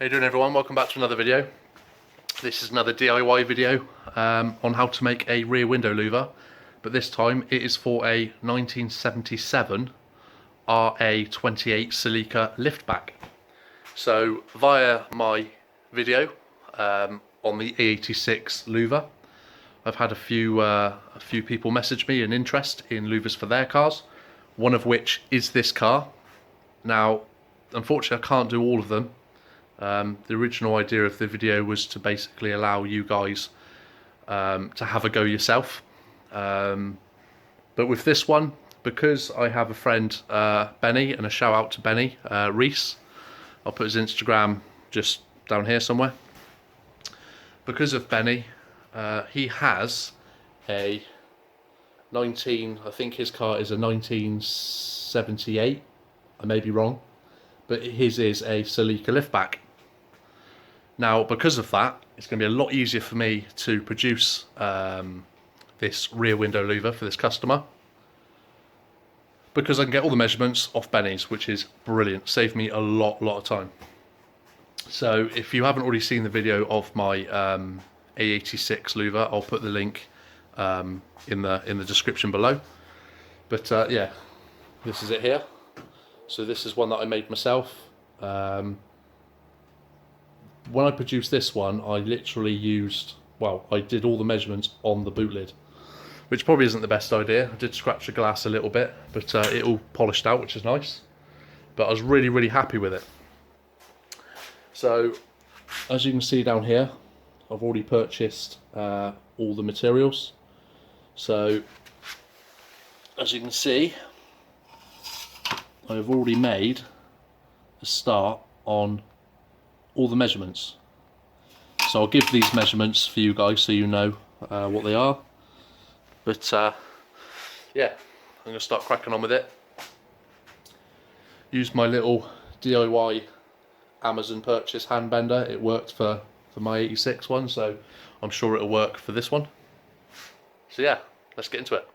How you doing, everyone? Welcome back to another video. This is another DIY video on how to make a rear window louver, but this time it is for a 1977 RA28 Celica liftback. So via my video on the E86 louver, I've had a few people message me an interest in louvers for their cars, one of which is this car. Now, unfortunately, I can't do all of them. The original idea of the video was to basically allow you guys to have a go yourself. But with this one, because I have a friend, Benny, and a shout out to Benny, Reese, I'll put his Instagram just down here somewhere. Because of Benny, he has a I think his car is a 1978, I may be wrong, but his is a Celica liftback. Now, because of that, it's going to be a lot easier for me to produce this rear window louver for this customer, because I can get all the measurements off Benny's, which is brilliant. Saved me a lot of time. So if you haven't already seen the video of my A86 louver, I'll put the link in the description below. But yeah, this is it here. So this is one that I made myself. When I produced this one, I literally used, well, I did all the measurements on the boot lid, which probably isn't the best idea. I did scratch the glass a little bit, but it all polished out, which is nice. But I was really happy with it. So, as you can see down here, I've already purchased all the materials. So, as you can see, I've already made a start on all the measurements. So I'll give these measurements for you guys so you know what they are. But yeah, I'm going to start cracking on with it. Used my little DIY Amazon purchase hand bender. It worked for my 86 one, so I'm sure it'll work for this one. So yeah, let's get into it.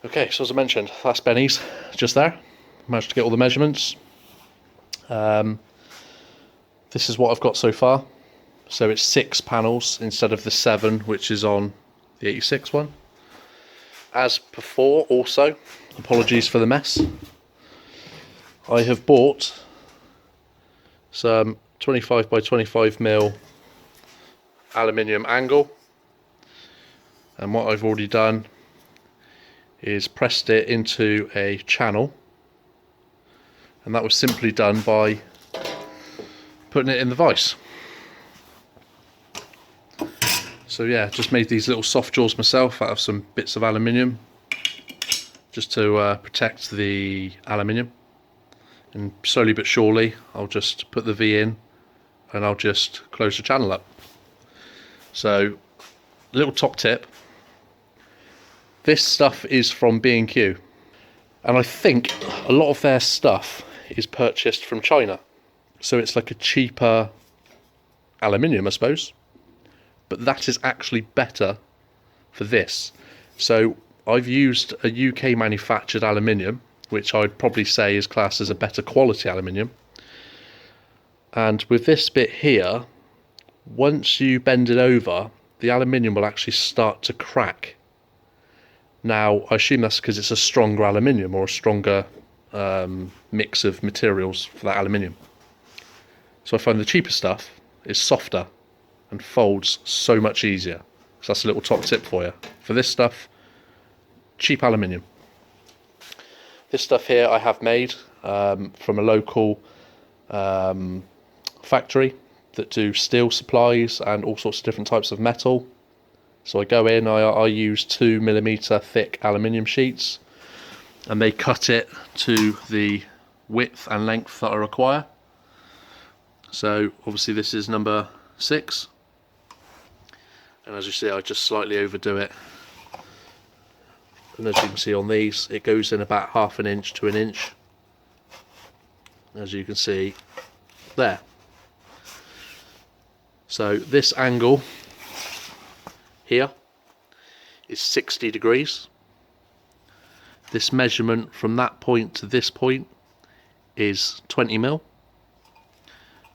Okay, so as I mentioned, that's Benny's just there. Managed to get all the measurements. This is what I've got so far. So it's 6 panels instead of the 7 which is on the 86 one. As before, also, apologies for the mess, I have bought some 25 by 25mm aluminium angle, and what I've already done is pressed it into a channel, and that was simply done by putting it in the vise. So yeah, just made these little soft jaws myself out of some bits of aluminium, just to protect the aluminium. And slowly but surely, I'll just put the V in and I'll just close the channel up. So, little top tip, this stuff is from B&Q, and I think a lot of their stuff is purchased from China. So it's like a cheaper aluminium, I suppose, but that is actually better for this. So I've used a UK manufactured aluminium, which I'd probably say is classed as a better quality aluminium. And with this bit here, once you bend it over, the aluminium will actually start to crack. Now, I assume that's because it's a stronger aluminium, or a stronger mix of materials for that aluminium. So I find the cheaper stuff is softer and folds so much easier. So that's a little top tip for you. For this stuff, cheap aluminium. This stuff here I have made from a local factory that do steel supplies and all sorts of different types of metal. So I go in, I use 2mm thick aluminium sheets, and they cut it to the width and length that I require. So obviously this is number 6, and as you see, I just slightly overdo it, and as you can see on these, it goes in about 1/2 inch to 1 inch, as you can see there. So this angle here is 60 degrees. This measurement from that point to this point is 20mm.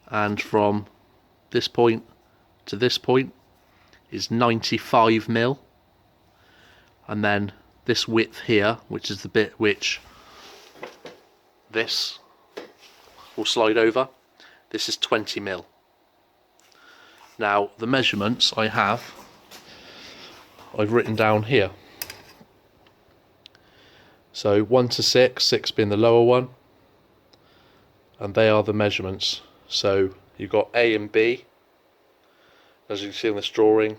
and from this point to this point is 95 mil, and then this width here, which is the bit which this will slide over, this is 20 mil. Now the measurements I've written down here. So 1 to 6, 6 being the lower one, and they are the measurements. So you've got A and B, as you can see in this drawing.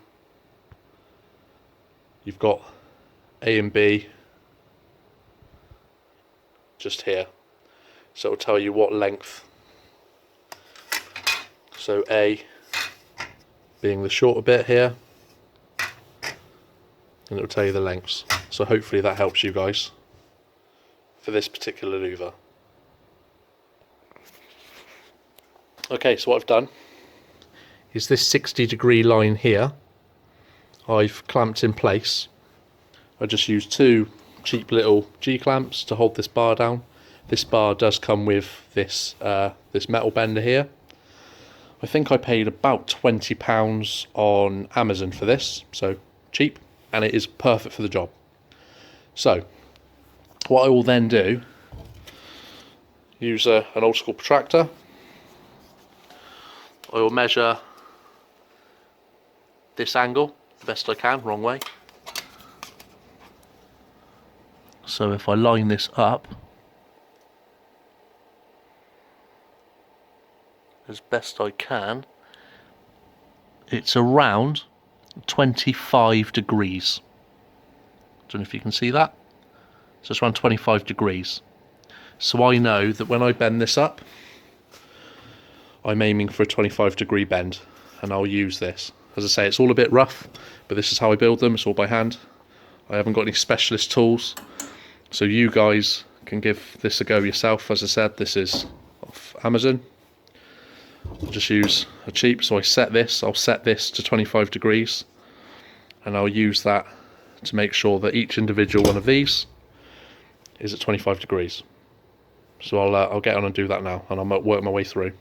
You've got A and B just here, so it'll tell you what length. So A being the shorter bit here, and it'll tell you the lengths. So hopefully that helps you guys for this particular louver. Okay, so what I've done is this 60-degree line here I've clamped in place. I just used 2 cheap little G-clamps to hold this bar down. This bar does come with this this metal bender here. I think I paid about £20 on Amazon for this, so cheap, and it is perfect for the job. So what I will then do, use an old school protractor. I will measure this angle the best I can, wrong way. So if I line this up as best I can, it's around 25 degrees. Don't know if you can see that. So it's around 25 degrees. So I know that when I bend this up, I'm aiming for a 25-degree bend, and I'll use this. As I say, it's all a bit rough, but this is how I build them. It's all by hand. I haven't got any specialist tools, so you guys can give this a go yourself. As I said, this is off Amazon. I'll just use a cheap, so I'll set this to 25 degrees, and I'll use that to make sure that each individual one of these is at 25 degrees. So I'll get on and do that now, and I'll work my way through.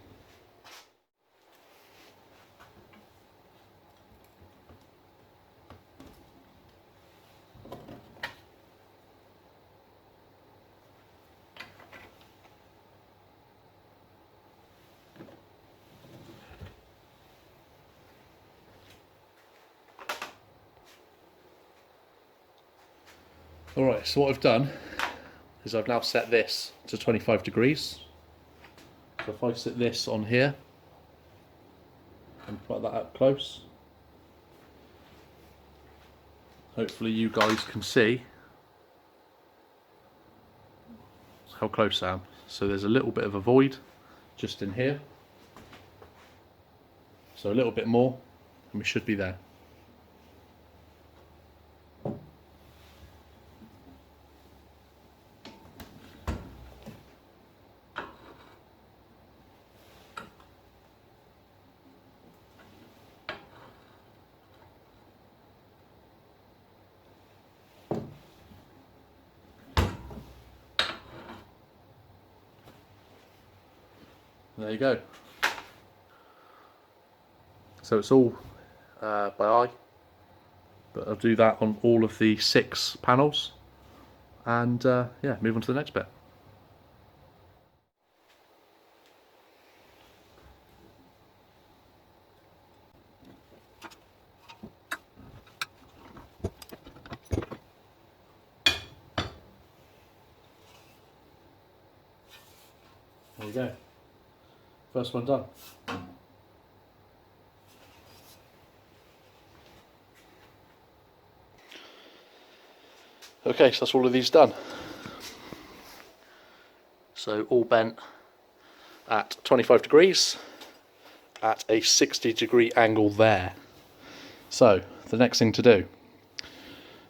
Alright, so what I've done is I've now set this to 25 degrees. So if I sit this on here and put that up close, hopefully you guys can see how close I am. So there's a little bit of a void just in here. So a little bit more and we should be there. There you go. So it's all by eye, but I'll do that on all of the 6 panels, and yeah, move on to the next bit. There you go. First one done. Okay, so that's all of these done. So all bent at 25 degrees at a 60-degree angle there. So the next thing to do,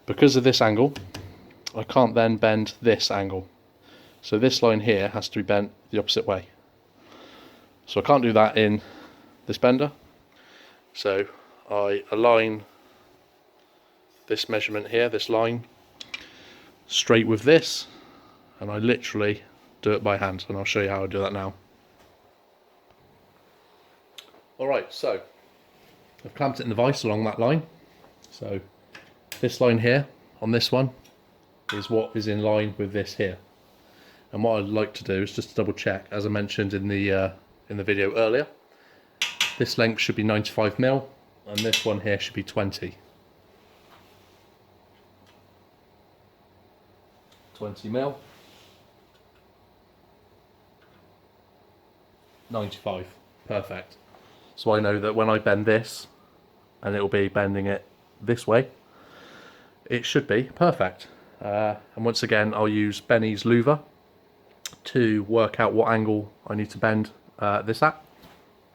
because of this angle, I can't then bend this angle. So this line here has to be bent the opposite way. So I can't do that in this bender. So I align this measurement here, this line, straight with this, and I literally do it by hand, and I'll show you how I do that now. Right, so I've clamped it in the vise along that line. So this line here on this one is what is in line with this here. And what I'd like to do is just double check, as I mentioned in the video earlier, this length should be 95mm and this one here should be 20. 20mm, 95, perfect. So I know that when I bend this, and it'll be bending it this way, it should be perfect. And once again, I'll use Benny's louver to work out what angle I need to bend this at,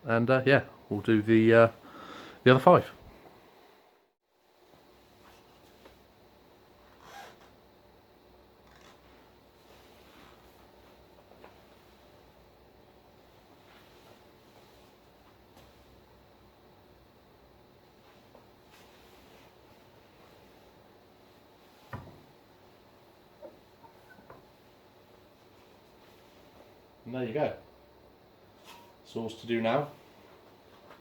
and yeah, we'll do the other 5. And there you go. So all to do now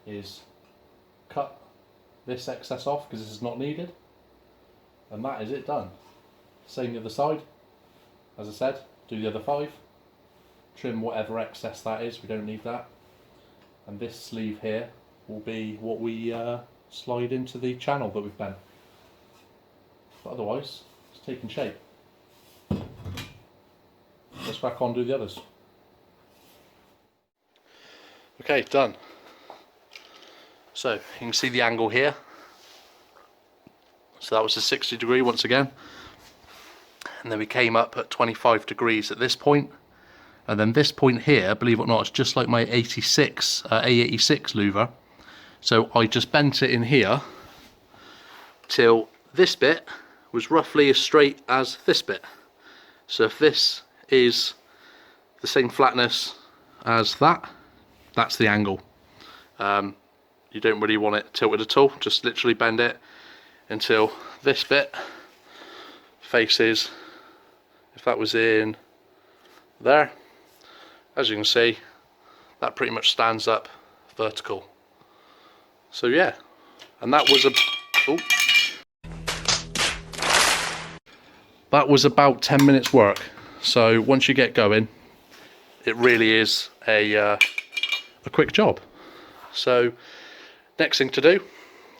is cut this excess off because this is not needed, and that is it done. Same the other side. As I said, do the other 5, trim whatever excess that is, we don't need that, and this sleeve here will be what we slide into the channel that we've bent. But otherwise, it's taking shape. Let's crack on, do the others. Okay, done. So you can see the angle here. So that was a 60 degree once again. And then we came up at 25 degrees at this point. And then this point here, believe it or not, is just like my A86 louver. So I just bent it in here till this bit was roughly as straight as this bit. So if this is the same flatness as that, that's the angle. You don't really want it tilted at all, just literally bend it until this bit faces, if that was in there, as you can see, that pretty much stands up vertical. So yeah, and that was about 10 minutes work. So once you get going, it really is a quick job. So next thing to do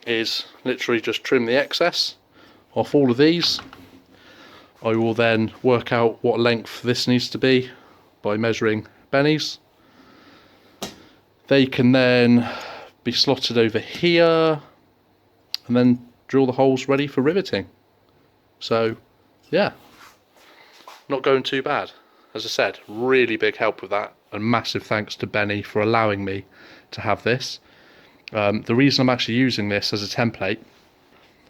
is literally just trim the excess off all of these. I will then work out what length this needs to be by measuring Benny's. They can then be slotted over here and then drill the holes ready for riveting. So yeah, not going too bad. As I said, really big help with that, and massive thanks to Benny for allowing me to have this. The reason I'm actually using this as a template,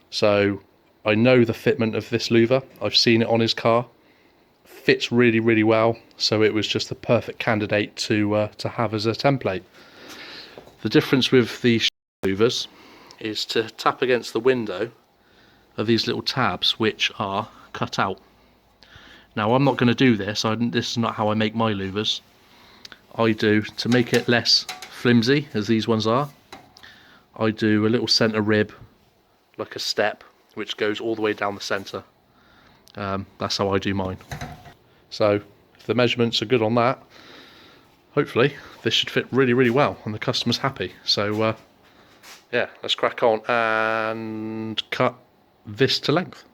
so I know the fitment of this louver, I've seen it on his car, fits really, really well, so it was just the perfect candidate to have as a template. The difference with the louvers is to tap against the window of these little tabs which are cut out. Now I'm not going to do this, this is not how I make my louvers. I do, to make it less flimsy as these ones are, I do a little centre rib, like a step, which goes all the way down the centre. That's how I do mine. So if the measurements are good on that, hopefully this should fit really, really well and the customer's happy. So yeah, let's crack on and cut this to length.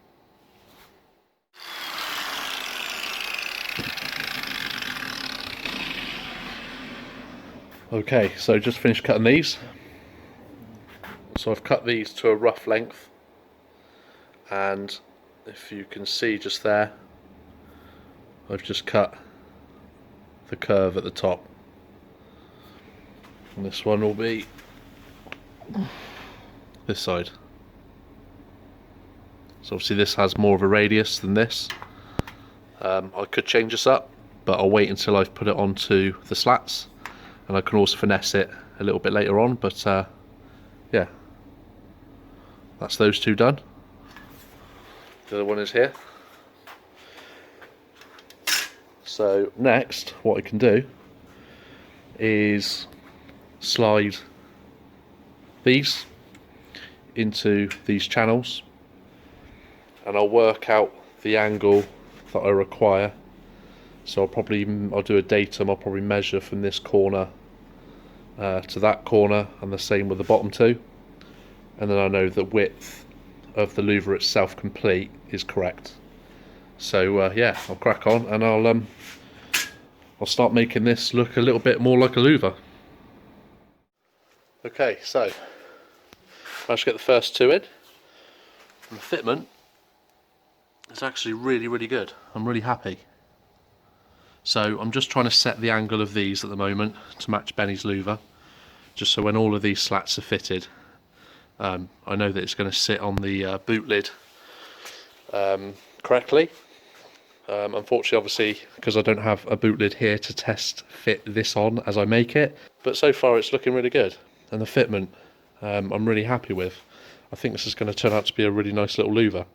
Okay, so just finished cutting these. So I've cut these to a rough length, and if you can see just there, I've just cut the curve at the top. And this one will be this side. So obviously this has more of a radius than this. I could change this up, but I'll wait until I've put it onto the slats, and I can also finesse it a little bit later on, but yeah, that's those two done. The other one is here. So next, what I can do is slide these into these channels, and I'll work out the angle that I require. So I'll do a datum. I'll probably measure from this corner to that corner, and the same with the bottom two, and then I know the width of the louver itself complete is correct. So yeah, I'll crack on, and I'll start making this look a little bit more like a louver. Okay, so managed to get the first two in, and the fitment is actually really good. I'm really happy. So I'm just trying to set the angle of these at the moment to match Benny's louver, just so when all of these slats are fitted, I know that it's going to sit on the boot lid correctly. Unfortunately, obviously, because I don't have a boot lid here to test fit this on as I make it, but so far it's looking really good, and the fitment I'm really happy with. I think this is going to turn out to be a really nice little louver.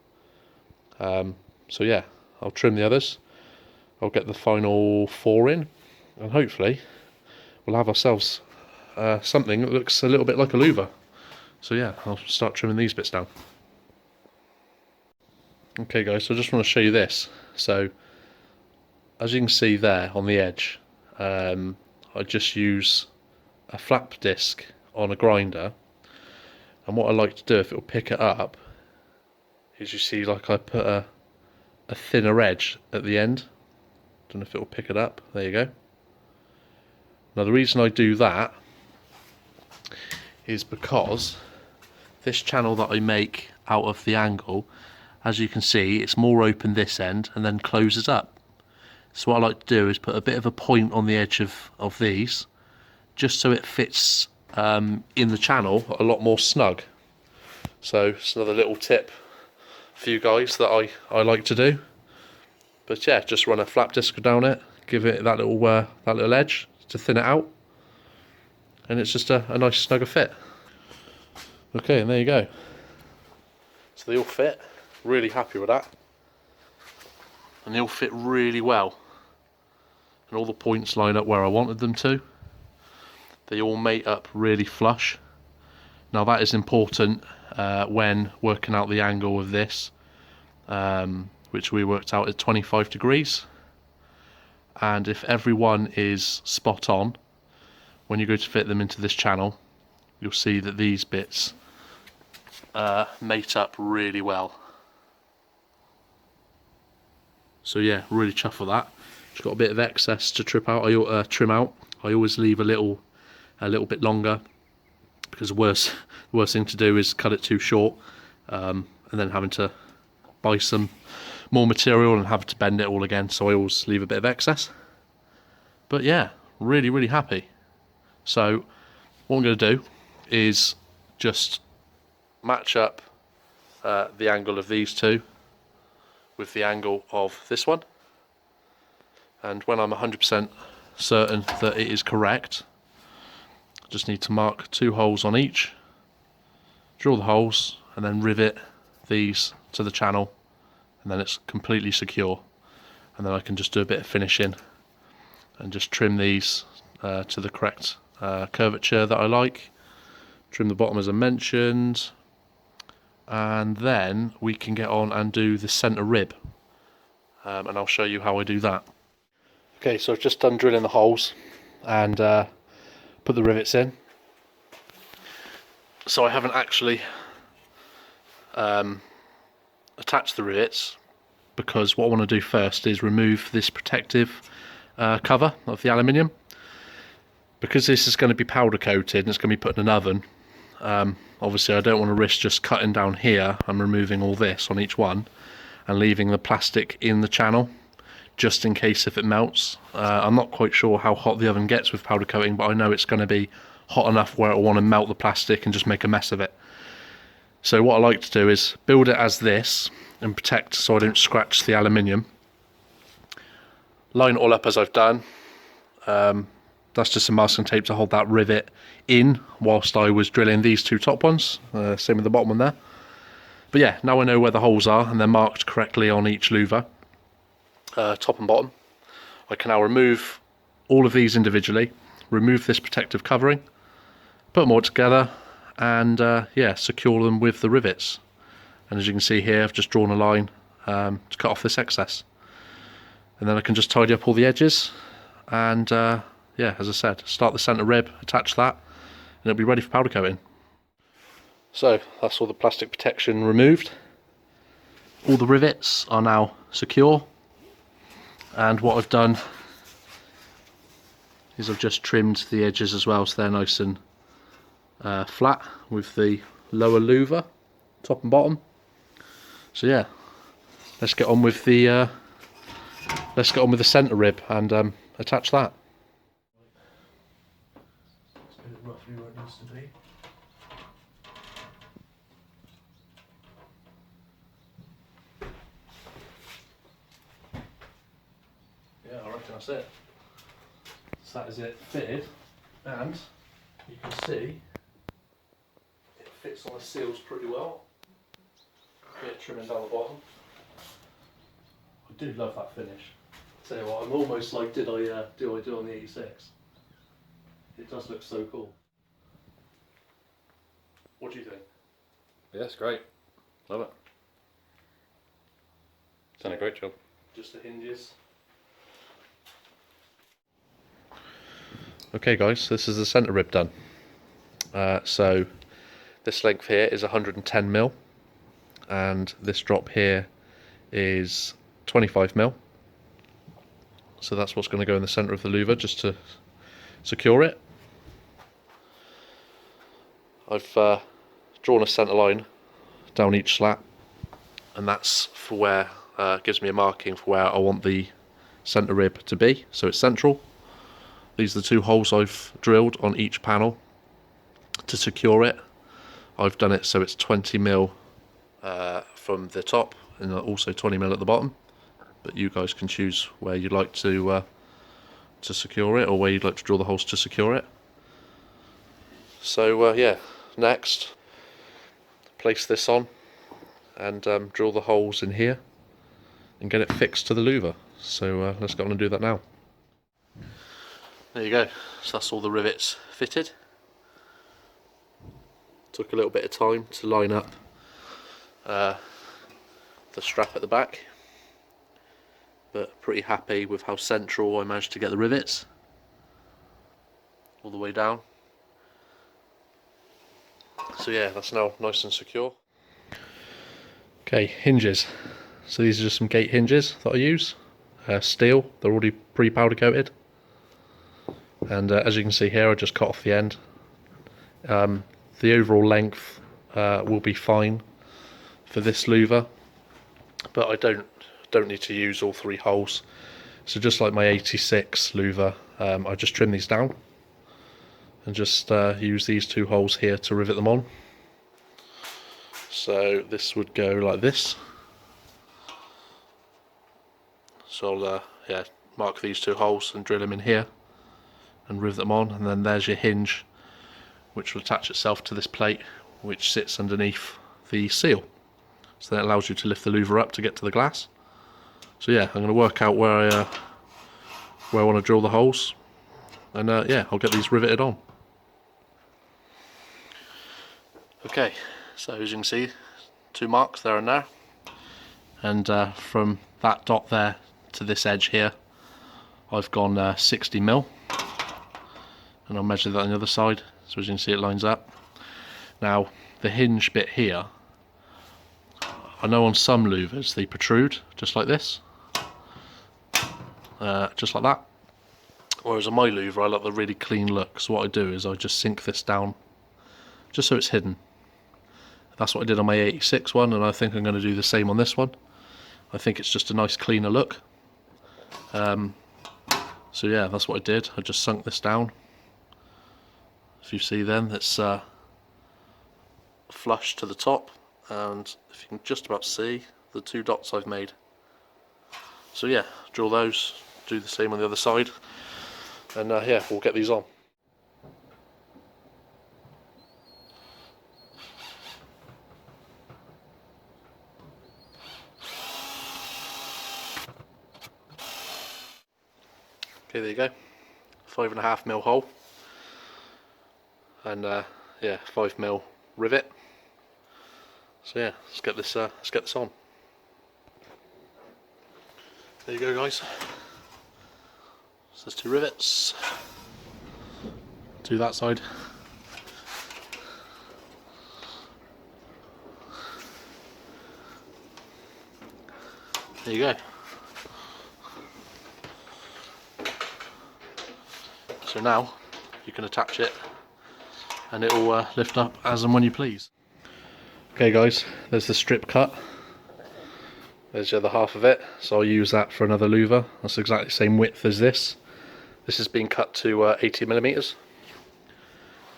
So yeah, I'll trim the others. I'll get the final 4 in, and hopefully we'll have ourselves something that looks a little bit like a louver. So yeah, I'll start trimming these bits down. Okay guys, so I just want to show you this. So as you can see there on the edge, I just use a flap disc on a grinder, and what I like to do, if it will pick it up, is you see like I put a thinner edge at the end. Don't know if it will pick it up. There you go. Now the reason I do that is because this channel that I make out of the angle, as you can see, it's more open this end and then closes up. So what I like to do is put a bit of a point on the edge of these, just so it fits in the channel a lot more snug. So it's another little tip for you guys that I like to do. But yeah, just run a flap disc down it, give it that little edge to thin it out, and it's just a nice snugger fit. Okay, and there you go. So they all fit. Really happy with that, and they all fit really well, and all the points line up where I wanted them to. They all mate up really flush. Now that is important when working out the angle of this, which we worked out at 25 degrees, and if everyone is spot on, when you go to fit them into this channel, you'll see that these bits mate up really well. So yeah, really chuffed with that. Just got a bit of excess to trim out. I always leave a little bit longer, because the worst thing to do is cut it too short, and then having to buy some more material and have to bend it all again. So I always leave a bit of excess. But yeah, really happy. So what I'm going to do is just match up the angle of these two with the angle of this one, and when I'm 100% certain that it is correct, I just need to mark 2 holes on each, drill the holes, and then rivet these to the channel, and then it's completely secure, and then I can just do a bit of finishing and just trim these to the correct curvature that I like, trim the bottom as I mentioned, and then we can get on and do the centre rib, and I'll show you how I do that. Okay, so I've just done drilling the holes and put the rivets in. So I haven't actually attached the rivets, because what I want to do first is remove this protective cover of the aluminium. Because this is going to be powder coated and it's going to be put in an oven, obviously I don't want to risk just cutting down here and removing all this on each one and leaving the plastic in the channel, just in case if it melts. I'm not quite sure how hot the oven gets with powder coating, but I know it's going to be hot enough where it will want to melt the plastic and just make a mess of it. So what I like to do is build it as this and protect so I don't scratch the aluminium. Line it all up as I've done. That's just some masking tape to hold that rivet in whilst I was drilling these 2 top ones. Same with the bottom one there. But yeah, now I know where the holes are and they're marked correctly on each louver, top and bottom. I can now remove all of these individually, remove this protective covering, put them all together, and yeah, secure them with the rivets. And as you can see here, I've just drawn a line to cut off this excess, and then I can just tidy up all the edges, and yeah, as I said, start the centre rib, attach that, and it'll be ready for powder coating. So that's all the plastic protection removed. All the rivets are now secure, and what I've done is I've just trimmed the edges as well, so they're nice and flat with the lower louver, top and bottom. So yeah, let's get on with the centre rib and attach that. Let's get it roughly where it needs to be. Yeah, I reckon that's it. So that is it fitted, and you can see it fits on the seals pretty well. Bit of trimming down the bottom. I do love that finish. Tell you what, I'm almost like, did I do on the 86? It does look so cool. What do you think? Yeah, it's great. Love it. Done a great job. Just the hinges. Okay guys, this is the centre rib done. So this length here is 110mm, and this drop here is 25mm. So that's what's going to go in the centre of the louver, just to secure it. I've drawn a centre line down each slat, and that's for where gives me a marking for where I want the centre rib to be, so it's central. These are the two holes I've drilled on each panel to secure it. I've done it so it's 20mm from the top and also 20mm at the bottom, but you guys can choose where you'd like to secure it, or where you'd like to drill the holes to secure it. So yeah, next place this on and drill the holes in here and get it fixed to the louver. So let's go on and do that now. There you go, so that's all the rivets fitted. Took a little bit of time to line up the strap at the back, but pretty happy with how central I managed to get the rivets all the way down. So yeah, that's now nice and secure. Okay, hinges. So these are just some gate hinges that I use. Steel, they're already pre-powder coated. And as you can see here, I just cut off the end. The overall length will be fine for this louver, but I don't need to use all three holes. So just like my 86 louver, I just trim these down and just use these two holes here to rivet them on. So this would go like this. So I'll yeah, mark these two holes and drill them in here and rivet them on, and then there's your hinge, which will attach itself to this plate which sits underneath the seal. So that allows you to lift the louver up to get to the glass. So yeah, I'm going to work out where I want to drill the holes, and yeah, I'll get these riveted on. Okay, so as you can see, two marks there and there, and from that dot there to this edge here, I've gone 60mm, and I'll measure that on the other side, so as you can see it lines up. Now the hinge bit here, I know on some louvers they protrude just like this, just like that, whereas on my louver I like the really clean look, so what I do is I just sink this down just so it's hidden. That's what I did on my 86 one, and I think I'm going to do the same on this one. I think it's just a nice cleaner look. So yeah, that's what I did. I just sunk this down. If you see then, it's flush to the top, and if you can just about see the two dots I've made. So yeah, drill those, do the same on the other side, and yeah, we'll get these on. Okay, there you go, 5.5mm hole, and yeah, 5mm rivet. So yeah, let's get this on. There you go, guys. So there's 2 rivets. Do that side. There you go. So now you can attach it and it will lift up as and when you please. Okay guys, there's the strip cut. There's the other half of it, so I'll use that for another louver. That's exactly the same width as this. This has been cut to 80mm.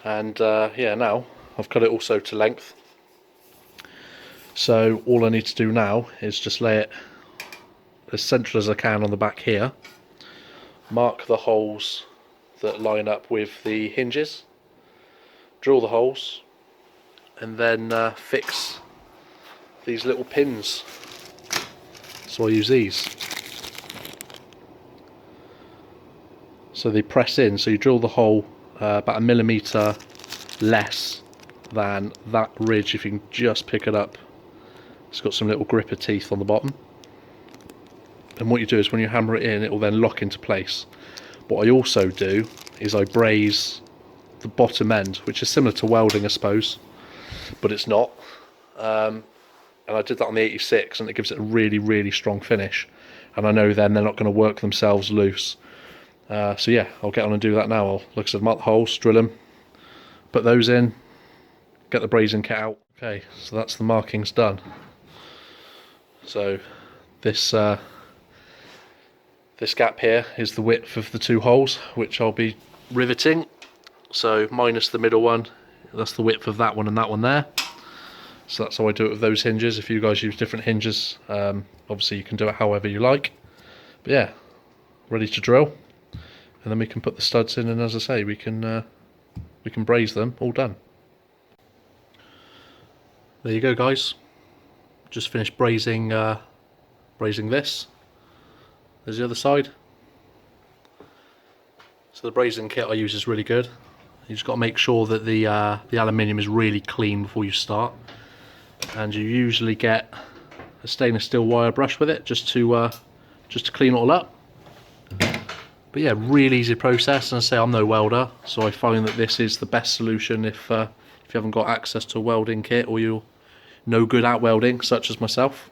And yeah, now I've cut it also to length. So all I need to do now is just lay it as central as I can on the back here. Mark the holes that line up with the hinges. Drill the holes. And then fix these little pins. So I use these. So they press in, so you drill the hole about 1mm less than that ridge. If you can just pick it up, it's got some little gripper teeth on the bottom. And what you do is when you hammer it in, it will then lock into place. What I also do is I braze the bottom end, which is similar to welding I suppose, but it's not. And I did that on the 86 and it gives it a really, really strong finish. And I know then they're not going to work themselves loose. So yeah, I'll get on and do that now. I'll, like I said, mark the holes, drill them, put those in, get the brazing kit out. Okay, so that's the markings done. So this this gap here is the width of the 2 holes, which I'll be riveting. So minus the middle one, that's the width of that one and that one there. So that's how I do it with those hinges. If you guys use different hinges, obviously you can do it however you like. But yeah, ready to drill. And then we can put the studs in, and as I say, we can braze them. All done. There you go, guys. Just finished brazing this. There's the other side. So the brazing kit I use is really good. You just got to make sure that the aluminium is really clean before you start. And you usually get a stainless steel wire brush with it, just to clean it all up. But yeah, really easy process, and I say I'm no welder, so I find that this is the best solution if you haven't got access to a welding kit or you're no good at welding, such as myself.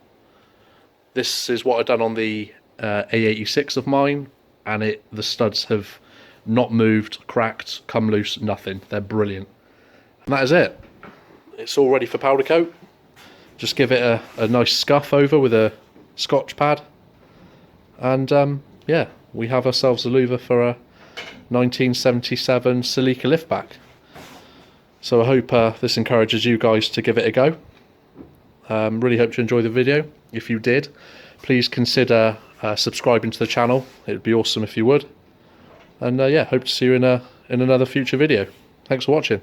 This is what I've done on the A86 of mine, and the studs have not moved, cracked, come loose, nothing. They're brilliant. And that is it. It's all ready for powder coat. Just give it a nice scuff over with a Scotch pad, and yeah, we have ourselves a louver for a 1977 Celica liftback. So I hope this encourages you guys to give it a go. Really hope you enjoy the video. If you did, please consider subscribing to the channel. It would be awesome if you would. And yeah, hope to see you in another future video. Thanks for watching.